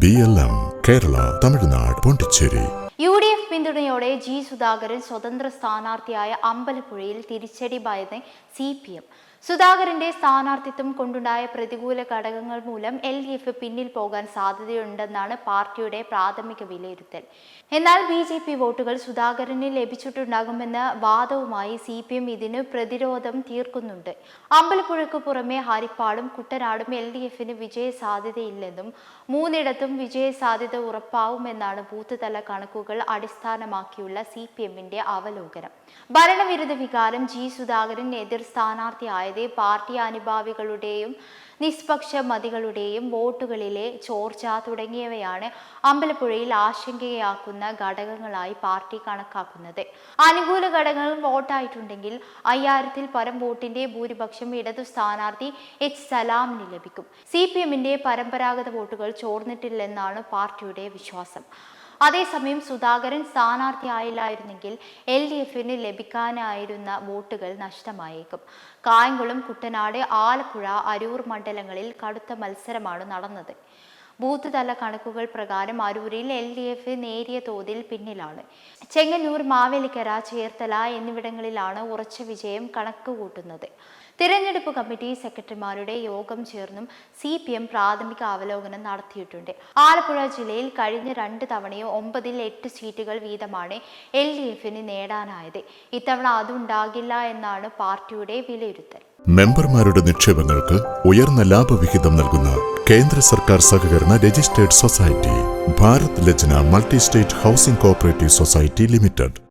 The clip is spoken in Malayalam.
BLM കേരള, തമിഴ്നാട്, പോണ്ടിച്ചേരി. UDF പിന്തുണയോടെ G. സുധാകരൻ സ്വതന്ത്ര സ്ഥാനാർത്ഥിയായ അമ്പലപ്പുഴയിൽ തിരിച്ചടി ഭയന്ന് CPM. സുധാകരന്റെ സ്ഥാനാർത്ഥിത്വം കൊണ്ടുണ്ടായ പ്രതികൂല ഘടകങ്ങൾ മൂലം LDF പിന്നിൽ പോകാൻ സാധ്യതയുണ്ടെന്നാണ് പാർട്ടിയുടെ പ്രാഥമിക വിലയിരുത്തൽ. എന്നാൽ BJP വോട്ടുകൾ സുധാകരന് ലഭിച്ചിട്ടുണ്ടാകുമെന്ന വാദവുമായി CPM ഇതിന് പ്രതിരോധം തീർക്കുന്നുണ്ട്. അമ്പലപ്പുഴയ്ക്ക് പുറമെ ഹരിപ്പാടും കുട്ടനാടും LDFന് വിജയ സാധ്യതയില്ലെന്നും മൂന്നിടത്തും വിജയ സാധ്യത ഉറപ്പാവുമെന്നാണ് ബൂത്ത് തല കണക്കുകൾ അടിസ്ഥാനമാക്കിയുള്ള CPMന്റെ അവലോകനം. ഭരണവിരുദ്ധ വികാരം G. സുധാകരൻ എതിർ സ്ഥാനാർത്ഥിയായ പാർട്ടി അനുഭാവികളുടെയും നിഷ്പക്ഷ മതികളുടെയും വോട്ടുകളിലെ ചോർച്ച തുടങ്ങിയവയാണ് അമ്പലപ്പുഴയിൽ ആശങ്കയാക്കുന്ന ഘടകങ്ങളായി പാർട്ടി കണക്കാക്കുന്നത്. അനുകൂല ഘടകങ്ങൾ വോട്ടായിട്ടുണ്ടെങ്കിൽ 5000-ൽ പരം വോട്ടിന്റെ ഭൂരിപക്ഷം ഇടതു സ്ഥാനാർത്ഥി H. സലാമിന് ലഭിക്കും. CPMന്റെ പരമ്പരാഗത വോട്ടുകൾ ചോർന്നിട്ടില്ലെന്നാണ് പാർട്ടിയുടെ വിശ്വാസം. അതേസമയം സുധാകരൻ സ്ഥാനാർത്ഥിയായില്ലായിരുന്നെങ്കിൽ LDFന് ലഭിക്കാനായിരുന്ന വോട്ടുകൾ നഷ്ടമായേക്കും. കായംകുളം, കുട്ടനാട്, ആലപ്പുഴ, അരൂർ മണ്ഡലങ്ങളിൽ കടുത്ത മത്സരമാണ് നടന്നത്. ബൂത്ത് തല കണക്കുകൾ പ്രകാരം അരൂരിൽ LDF നേരിയ തോതിൽ പിന്നിലാണ്. ചെങ്ങന്നൂർ, മാവേലിക്കര, ചേർത്തല എന്നിവിടങ്ങളിലാണ് ഉറച്ച വിജയം കണക്കുകൂട്ടുന്നത്. തിരഞ്ഞെടുപ്പ് കമ്മിറ്റി സെക്രട്ടറിമാരുടെ യോഗം ചേർന്നും CPM പ്രാഥമിക അവലോകനം നടത്തിയിട്ടുണ്ട്. ആലപ്പുഴ ജില്ലയിൽ കഴിഞ്ഞ 2 തവണയും 9-ൽ 8 സീറ്റുകൾ വീതമാണ് LDFന് നേടാനായത്. ഇത്തവണ അതുണ്ടാകില്ല എന്നാണ് പാർട്ടിയുടെ വിലയിരുത്തൽ. മെമ്പർമാരുടെ നിക്ഷേപങ്ങൾക്ക് ഉയർന്ന ലാഭവിഹിതം നൽകുന്ന കേന്ദ്ര സർക്കാർ സഹകരണ registered society Bharat Lajna multi state housing cooperative society limited.